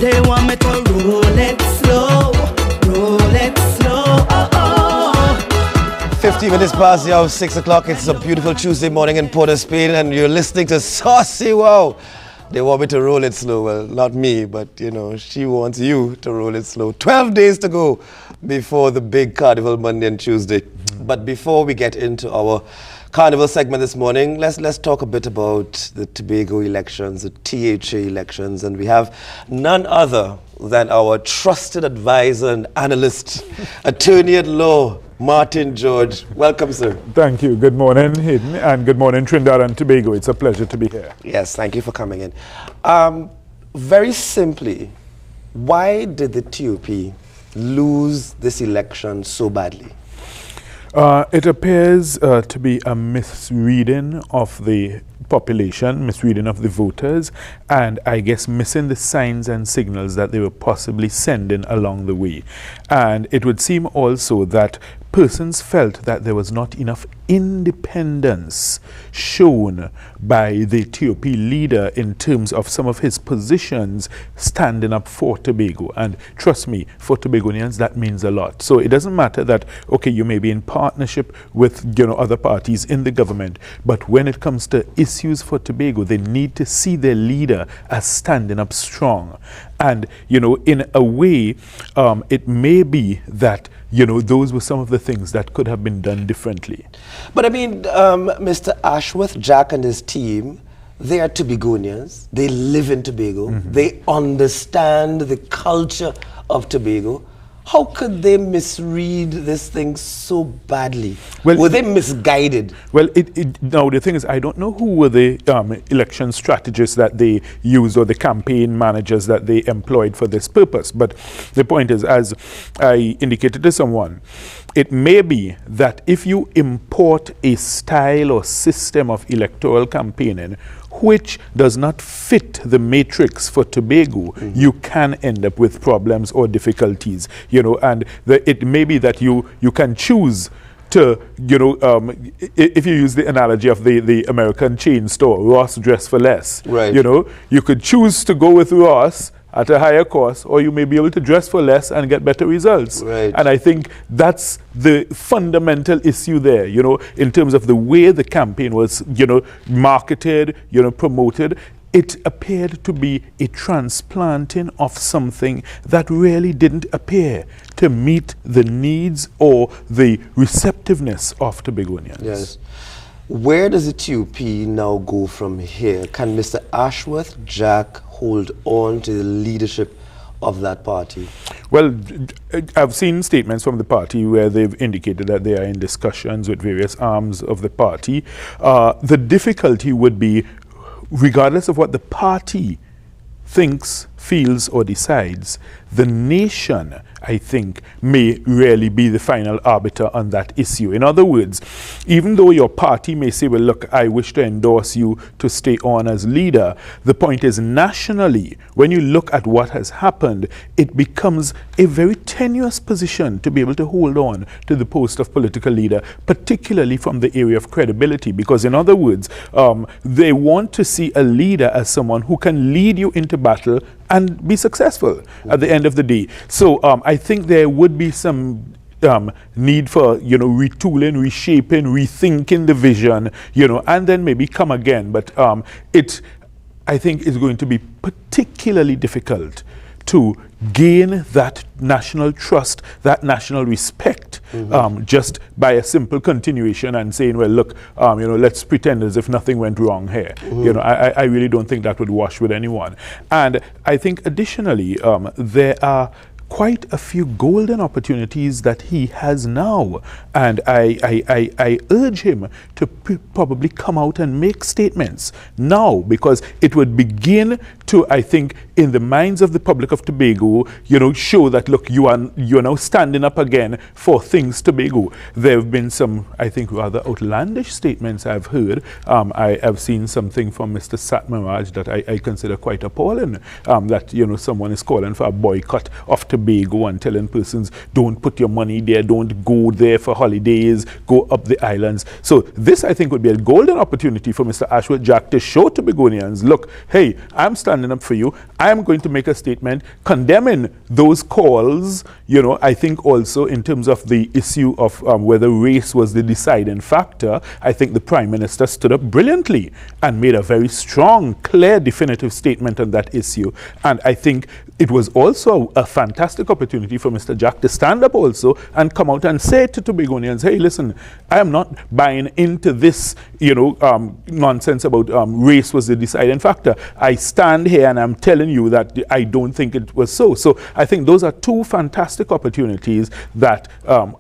They want me to roll it slow, roll it slow. Oh, oh. 50 minutes past the hour of 6 o'clock. It's a beautiful Tuesday morning in Port of Spain, and you're listening to Saucy Wow. They want me to roll it slow. Well, not me, but you know, she wants you to roll it slow. 12 days to go before the big Carnival Monday and Tuesday. But before we get into our Carnival segment this morning, let's talk a bit about the Tobago elections, the THA elections, and we have none other than our trusted advisor and analyst, attorney at law, Martin George. Welcome, sir. Thank you. Good morning, Hayden, and good morning, Trinidad and Tobago. It's a pleasure to be here. Yes, thank you for coming in. Very simply, why did the TOP lose this election so badly? It appears to be a misreading of the population, misreading of the voters, and I guess missing the signs and signals that they were possibly sending along the way. And it would seem also that persons felt that there was not enough independence shown by the TOP leader in terms of some of his positions standing up for Tobago. And trust me, for Tobagonians, that means a lot. So it doesn't matter that, okay, you may be in partnership with, you know, other parties in the government, but when it comes to issues for Tobago, they need to see their leader as standing up strong. And, you know, in a way, it may be that, you know, those were some of the things that could have been done differently. But I mean, Mr. Ashworth, Jack and his team, they are Tobagonians. They live in Tobago. They understand the culture of Tobago. How could they misread this thing so badly? Well, were they misguided? Well, now the thing is, I don't know who were the election strategists that they used or the campaign managers that they employed for this purpose. But the point is, as I indicated to someone, it may be that if you import a style or system of electoral campaigning which does not fit the matrix for Tobago, you can end up with problems or difficulties, you know, and it may be that you can choose to, you know, if you use the analogy of the American chain store, Ross Dress for Less, right. You know, you could choose to go with Ross at a higher cost, or you may be able to dress for less and get better results. Right. And I think that's the fundamental issue there, you know, in terms of the way the campaign was, you know, marketed, you know, promoted. It appeared to be a transplanting of something that really didn't appear to meet the needs or the receptiveness of Tobagonians. Yes. Where does the TOP now go from here? Can Mr. Ashworth, Jack, hold on to the leadership of that party? Well, I've seen statements from the party where they've indicated that they are in discussions with various arms of the party. The difficulty would be, regardless of what the party thinks, feels, or decides, the nation, I think, may really be the final arbiter on that issue. In other words, even though your party may say, well, look, I wish to endorse you to stay on as leader, the point is, nationally, when you look at what has happened, it becomes a very tenuous position to be able to hold on to the post of political leader, particularly from the area of credibility, because in other words, they want to see a leader as someone who can lead you into battle and be successful at the end of the day. So I think there would be some need for, you know, retooling, reshaping, rethinking the vision, you know, and then maybe come again. But I think is going to be particularly difficult to gain that national trust, that national respect, just by a simple continuation and saying, well, look, you know, let's pretend as if nothing went wrong here. You know, I really don't think that would wash with anyone. And I think additionally, there are quite a few golden opportunities that he has now, and I urge him to probably come out and make statements now, because it would begin to, I think, in the minds of the public of Tobago, you know, show that, look, you're now standing up again for things Tobago. There have been some, I think, rather outlandish statements I've heard. I have seen something from Mr. Satmaraj that I consider quite appalling, that, you know, someone is calling for a boycott of Tobago and telling persons, don't put your money there, don't go there for holidays, go up the islands. So this, I think, would be a golden opportunity for Mr. Ashworth Jack to show Tobagonians, look, hey, I'm standing standing up for you. I am going to make a statement condemning those calls. You know, I think also in terms of the issue of whether race was the deciding factor, I think the Prime Minister stood up brilliantly and made a very strong, clear, definitive statement on that issue. And I think it was also a fantastic opportunity for Mr. Jack to stand up also and come out and say to Tobagonians, hey, listen, I am not buying into this, you know, nonsense about race was the deciding factor. I stand here and I'm telling you that I don't think it was so. So I think those are two fantastic opportunities that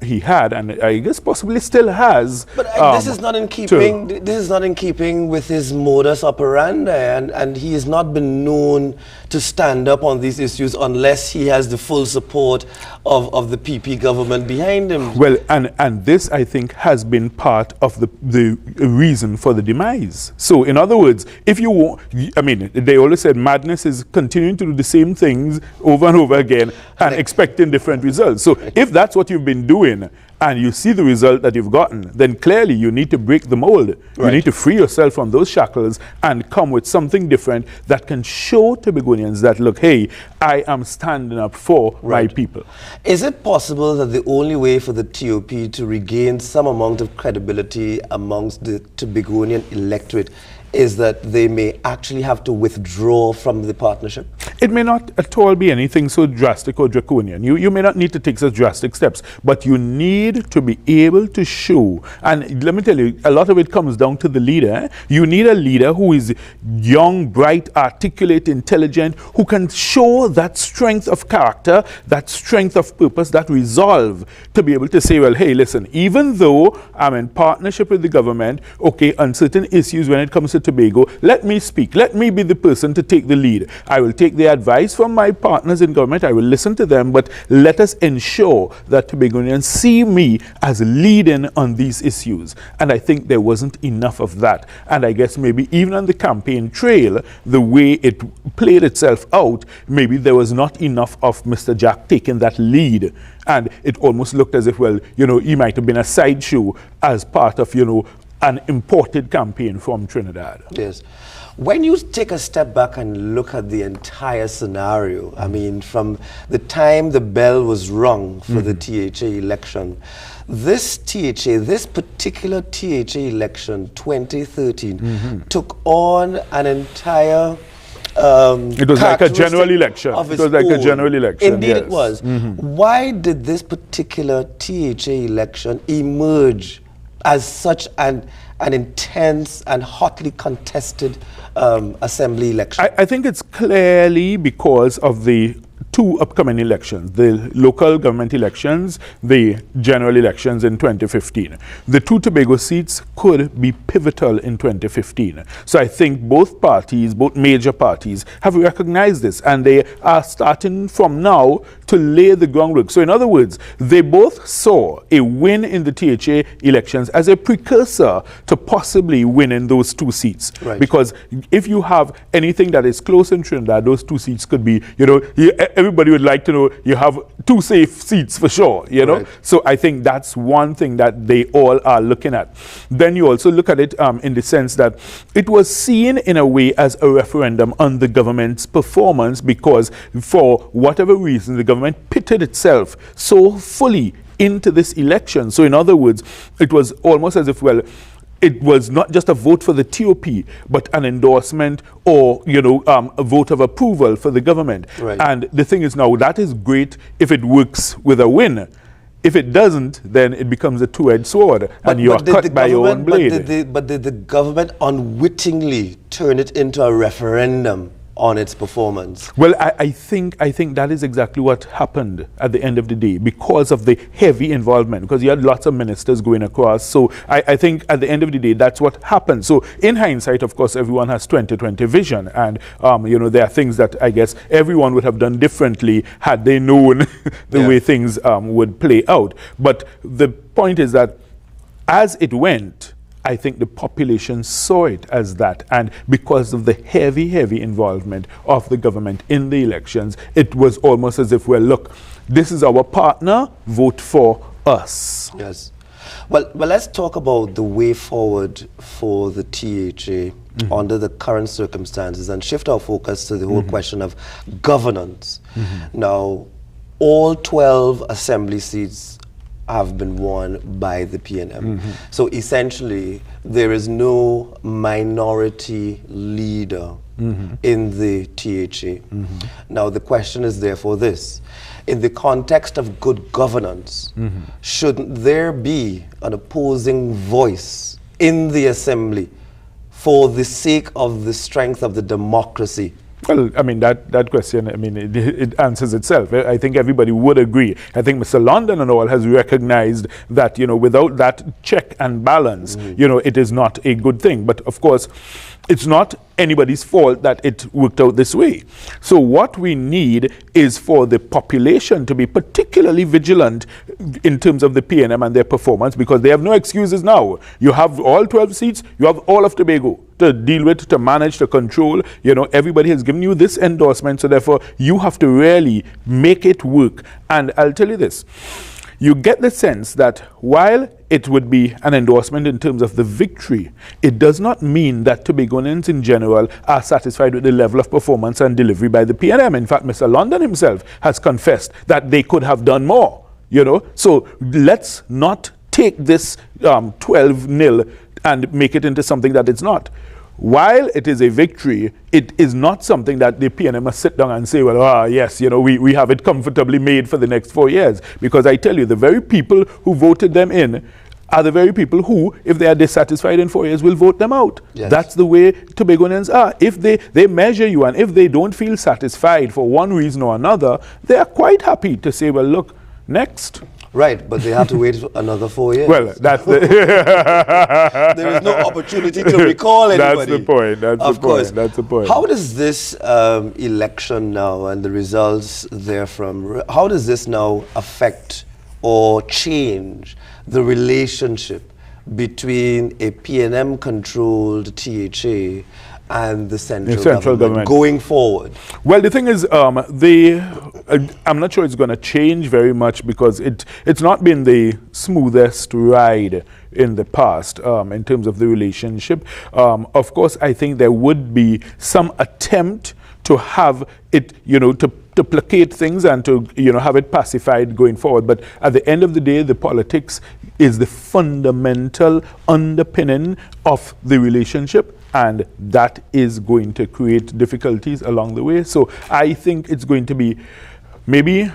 he had, and I guess possibly still has. But this is not in keeping. This is not in keeping with his modus operandi, and he has not been known to stand up on these issues unless he has the full support of the PP government behind him. Well, and this, I think, has been part of the reason for the demise. So, in other words, if you want, I mean, they always said madness is continuing to do the same things over and over again and expecting different results. So, if that's what you've been doing, and you see the result that you've gotten, then clearly you need to break the mold. Right. You need to free yourself from those shackles and come with something different that can show Tobagonians that, look, hey, I am standing up for my people. Is it possible that the only way for the TOP to regain some amount of credibility amongst the Tobagonian electorate is that they may actually have to withdraw from the partnership? It may not at all be anything so drastic or draconian. You may not need to take such drastic steps, but you need to be able to show, and let me tell you, a lot of it comes down to the leader. You need a leader who is young, bright, articulate, intelligent, who can show that strength of character, that strength of purpose, that resolve to be able to say, well, hey, listen, even though I'm in partnership with the government, okay, on certain issues when it comes to Tobago, let me speak. Let me be the person to take the lead. I will take the advice from my partners in government. I will listen to them, but let us ensure that Tobagonians see me as leading on these issues. And I think there wasn't enough of that. And I guess maybe even on the campaign trail, the way it played itself out, maybe there was not enough of Mr. Jack taking that lead. And it almost looked as if, well, you know, he might have been a sideshow as part of, you know, an imported campaign from Trinidad. Yes. When you take a step back and look at the entire scenario, I mean, from the time the bell was rung for the THA election, this particular THA election, 2013, took on an entire it was like a general election. It was like a general election. Indeed, yes. It was. Why did this particular THA election emerge as such an intense and hotly contested assembly election? I think it's clearly because of the two upcoming elections, the local government elections, the general elections in 2015. The two Tobago seats could be pivotal in 2015. So I think both parties, both major parties, have recognized this, and they are starting from now to lay the groundwork. So in other words, they both saw a win in the THA elections as a precursor to possibly winning those two seats. Right. Because if you have anything that is close in Trinidad, those two seats could be, you know, everybody would like to know you have two safe seats for sure, you know. Right. So I think that's one thing that they all are looking at. Then you also look at it in the sense that it was seen in a way as a referendum on the government's performance, because for whatever reason the government pitted itself so fully into this election. So in other words, it was almost as if, well, it was not just a vote for the TOP, but an endorsement or, you know, a vote of approval for the government. Right. And the thing is now, that is great if it works with a win. If it doesn't, then it becomes a two-edged sword, and you are cut by your own blade. But did the government unwittingly turn it into a referendum on its performance? Well, I think that is exactly what happened at the end of the day, because of the heavy involvement, because you had lots of ministers going across. So I think at the end of the day, that's what happened. So in hindsight, of course, everyone has 20/20 vision, and you know, there are things that I guess everyone would have done differently had they known the way things would play out. But the point is that as it went, I think the population saw it as that, and because of the heavy involvement of the government in the elections, it was almost as if, well, look, this is our partner, vote for us. Yes. Well, let's talk about the way forward for the THA under the current circumstances and shift our focus to the whole question of governance. Now, all 12 assembly seats have been won by the PNM. So essentially, there is no minority leader in the THA. Now, the question is therefore this. In the context of good governance, shouldn't there be an opposing voice in the assembly for the sake of the strength of the democracy? Well, I mean, that question, I mean, it answers itself. I think everybody would agree. I think Mr. London and all has recognized that, you know, without that check and balance, you know, it is not a good thing. But of course, it's not anybody's fault that it worked out this way. So what we need is for the population to be particularly vigilant in terms of the PNM and their performance, because they have no excuses now. You have all 12 seats, you have all of Tobago to deal with, to manage, to control. You know, everybody has given you this endorsement, so therefore you have to really make it work. And I'll tell you this. You get the sense that while it would be an endorsement in terms of the victory, it does not mean that Tobagonians in general are satisfied with the level of performance and delivery by the PNM. In fact, Mr. London himself has confessed that they could have done more, you know. So let's not take this 12-0 and make it into something that it's not. While it is a victory, it is not something that the PNM must sit down and say, well, yes, you know, we have it comfortably made for the next 4 years. Because I tell you, the very people who voted them in are the very people who, if they are dissatisfied in 4 years, will vote them out. Yes. That's the way Tobagonians are. If they measure you, and if they don't feel satisfied for one reason or another, they are quite happy to say, well, look, next. Right, but they have to wait another 4 years. Well, that's the there is no opportunity to recall anybody. That's the point. Of course. That's the point. How does this election now and the results therefrom, how does this now affect or change the relationship between a PNM-controlled THA and the central government going forward? Well, the thing is, I'm not sure it's going to change very much, because it's not been the smoothest ride in the past in terms of the relationship. Of course, I think there would be some attempt to have it, you know, to placate things and to, you know, have it pacified going forward. But at the end of the day, the politics is the fundamental underpinning of the relationship, and that is going to create difficulties along the way. So I think it's going to be maybe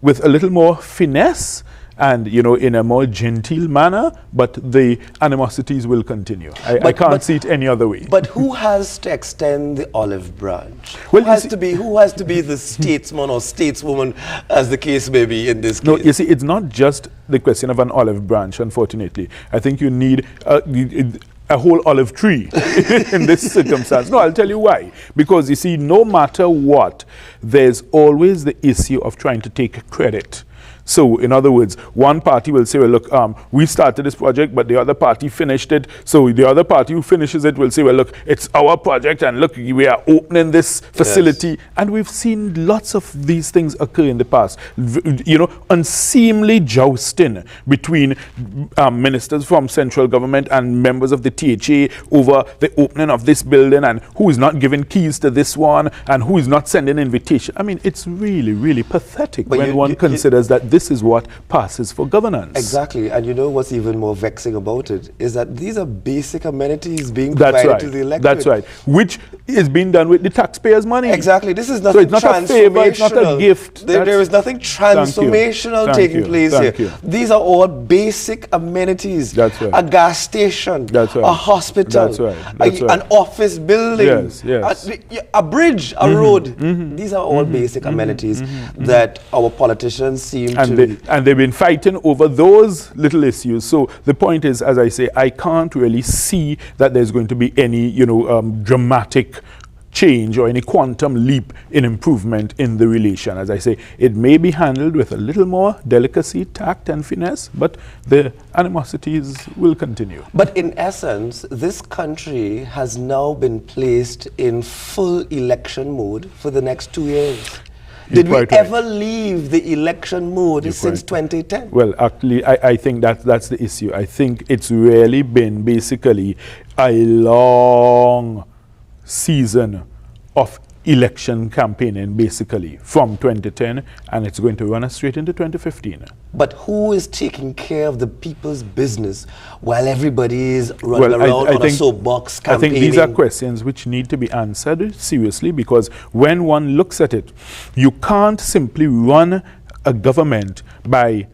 with a little more finesse and, you know, in a more genteel manner, but the animosities will continue. I can't see it any other way. But who has to extend the olive branch? Well, who has to be the statesman or stateswoman, as the case may be in this case? No, you see, it's not just the question of an olive branch, unfortunately. I think you need a whole olive tree in this circumstance. No, I'll tell you why. Because, you see, no matter what, there's always the issue of trying to take credit. So, in other words, one party will say, well, look, we started this project, but the other party finished it. So the other party who finishes it will say, well, look, it's our project, and look, we are opening this facility. Yes. And we've seen lots of these things occur in the past. You know, unseemly jousting between ministers from central government and members of the THA over the opening of this building, and who is not giving keys to this one, and who is not sending invitation. I mean, it's really, really pathetic when one considers that this is what passes for governance. Exactly. And you know what's even more vexing about it is that these are basic amenities being provided to the electorate. That's right. Which is being done with the taxpayers' money. Exactly. This is nothing transformational. So it's not a favor, it's not a gift. There is nothing transformational taking place here. These are all basic amenities. That's right. A gas station. That's right. A hospital. That's right. That's an office building. Yes, yes. A bridge, a road. These are all basic amenities that our politicians seem to... And they've been fighting over those little issues. So the point is, as I say, I can't really see that there's going to be any, you know, dramatic change or any quantum leap in improvement in the relation. As I say, it may be handled with a little more delicacy, tact, and finesse, but the animosities will continue. But in essence, this country has now been placed in full election mode for the next 2 years. Did we quite right. ever leave the election mode since 2010? Well, actually, I think that's the issue. I think it's really been basically a long season of election campaigning, basically, from 2010, and it's going to run us straight into 2015. But who is taking care of the people's business while everybody is running around on a soapbox campaigning? I think these are questions which need to be answered seriously, because when one looks at it, you can't simply run a government by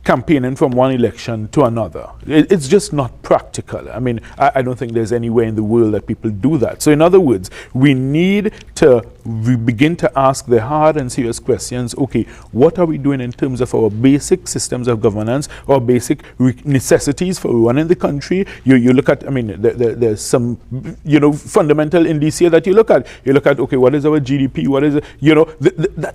campaigning from one election to another. It's just not practical. I mean, I don't think there's anywhere in the world that people do that. So in other words, we need to begin to ask the hard and serious questions. Okay, what are we doing in terms of our basic systems of governance, our basic necessities for running the country? You look at, I mean, there's some, fundamental indicia that you look at. You look at, okay, what is our GDP? What is,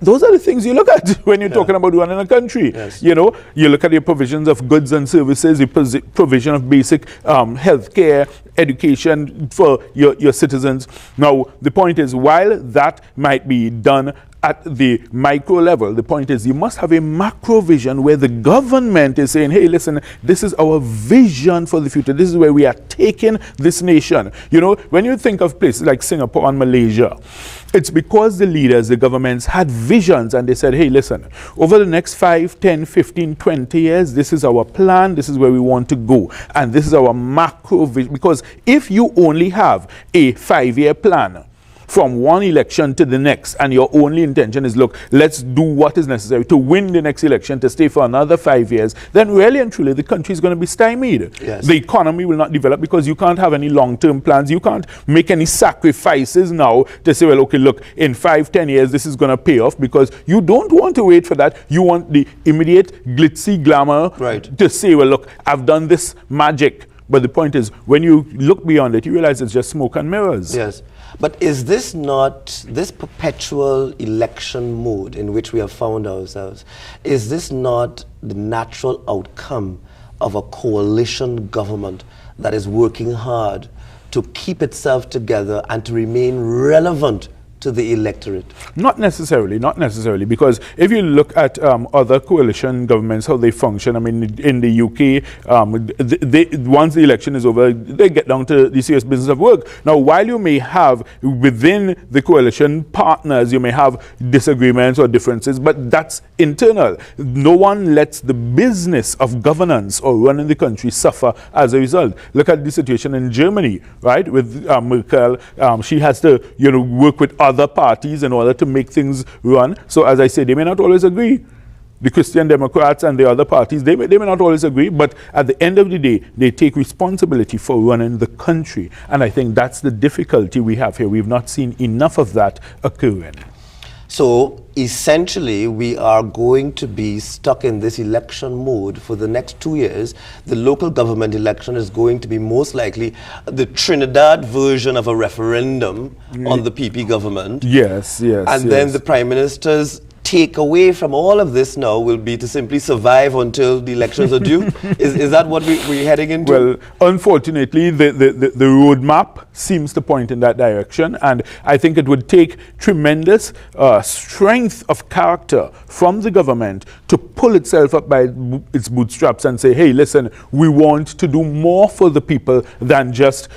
those are the things you look at when you're talking about running a country. Yes. You look at your provisions of goods and services, your provision of basic health care, education for your citizens. Now, the point is, while that might be done at the micro level, the point is you must have a macro vision where the government is saying, hey, listen, this is our vision for the future. This is where we are taking this nation. When you think of places like Singapore and Malaysia, it's because the leaders, the governments had visions, and they said, hey, listen, over the next 5, 10, 15, 20 years, this is our plan, this is where we want to go, and this is our macro vision. Because if you only have a 5-year plan from one election to the next, and your only intention is, look, let's do what is necessary to win the next election, to stay for another 5 years, then really and truly the country is going to be stymied. Yes. The economy will not develop because you can't have any long-term plans. You can't make any sacrifices now to say, well, okay, look, in 5, 10 years this is going to pay off, because you don't want to wait for that. You want the immediate glitzy glamour to say, well, look, I've done this magic. But the point is, when you look beyond it, you realize it's just smoke and mirrors. Yes. But is this not, this perpetual election mode in which we have found ourselves, is this not the natural outcome of a coalition government that is working hard to keep itself together and to remain relevant to the electorate? Not necessarily, because if you look at other coalition governments, how they function, I mean, in the UK, once the election is over, they get down to the serious business of work. Now, while you may have within the coalition partners, you may have disagreements or differences, but that's internal. No one lets the business of governance or running the country suffer as a result. Look at the situation in Germany, right, with Merkel. She has to, work with other parties in order to make things run. So as I say, they may not always agree. The Christian Democrats and the other parties, they may not always agree, but at the end of the day, they take responsibility for running the country. And I think that's the difficulty we have here. We've not seen enough of that occurring. So essentially, we are going to be stuck in this election mode for the next 2 years. The local government election is going to be most likely the Trinidad version of a referendum on the PP government. Yes. And then the Prime Minister's take away from all of this now will be to simply survive until the elections are due? Is that what we're heading into? Well, unfortunately, the roadmap seems to point in that direction, and I think it would take tremendous strength of character from the government to pull itself up by its bootstraps and say, hey, listen, we want to do more for the people than just,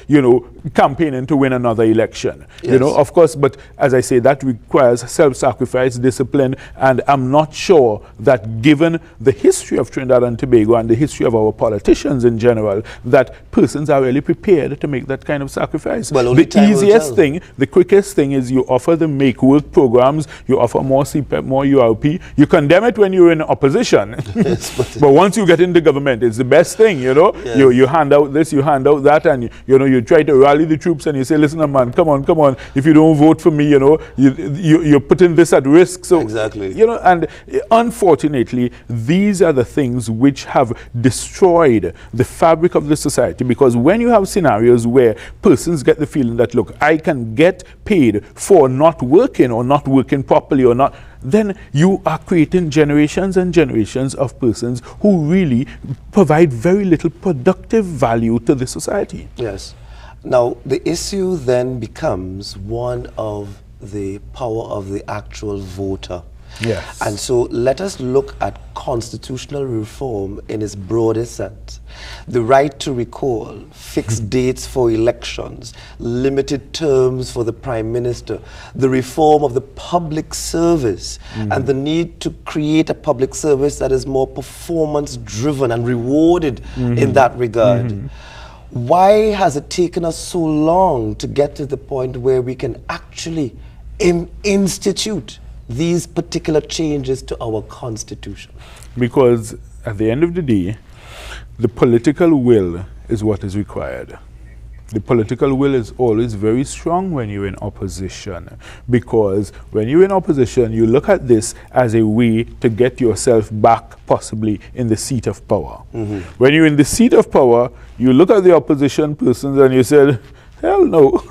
campaigning to win another election. Yes. Of course, but as I say, that requires self-sacrifice, discipline, and I'm not sure that given the history of Trinidad and Tobago and the history of our politicians in general, that persons are really prepared to make that kind of sacrifice. Well, the easiest thing, the quickest thing is you offer the make work programs, you offer more CPEP, more URP, you condemn it when you're in opposition. Yes, but once you get into government, it's the best thing, Yes. You hand out this, you hand out that, and you try to rally the troops and you say, listen, man, come on, if you don't vote for me, you're putting this at risk. So exactly. And unfortunately, these are the things which have destroyed the fabric of the society, because when you have scenarios where persons get the feeling that, look, I can get paid for not working or not working properly or not, then you are creating generations and generations of persons who really provide very little productive value to the society. Yes. Now, the issue then becomes one of the power of the actual voter. Yes. And so let us look at constitutional reform in its broadest sense. The right to recall, fixed dates for elections, limited terms for the Prime Minister, the reform of the public service, and the need to create a public service that is more performance-driven and rewarded in that regard. Why has it taken us so long to get to the point where we can actually institute these particular changes to our constitution? Because at the end of the day, the political will is what is required. The political will is always very strong when you're in opposition, because when you're in opposition, you look at this as a way to get yourself back possibly in the seat of power. When you're in the seat of power, you look at the opposition persons and you said, hell no.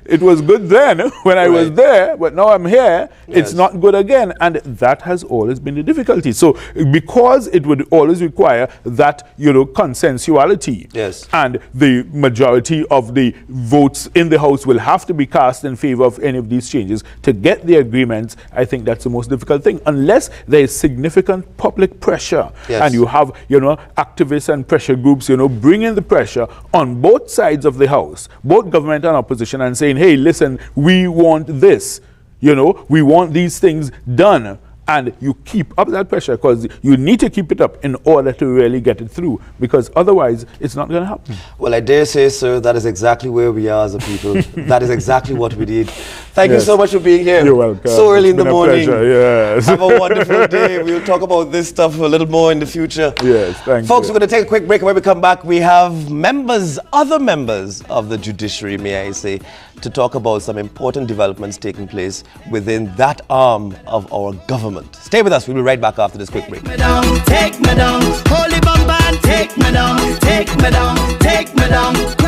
It was good then when I was there, but now I'm here, it's not good again. And that has always been the difficulty. So because it would always require that, you know, consensuality, and the majority of the votes in the House will have to be cast in favor of any of these changes to get the agreements, I think that's the most difficult thing. Unless there is significant public pressure, and you have, you know, activists and pressure groups, you know, bringing the pressure on both sides of the House, both government and opposition, and saying, hey, listen, we want this, you know, we want these things done. And you keep up that pressure, because you need to keep it up in order to really get it through, because otherwise it's not going to happen. Well, I dare say, sir, that is exactly where we are as a people. That is exactly what we did. Thank you so much for being here. You're welcome. So early in the morning. Pleasure, yes. Have a wonderful day. We'll talk about this stuff a little more in the future. Yes, thank Folks, you. we're going to take a quick break. When we come back, we have members, other members of the judiciary, may I say, to talk about some important developments taking place within that arm of our government. Stay with us. We'll be right back after this quick break. Take me down, holy bamba, take me down, take me down, take me down.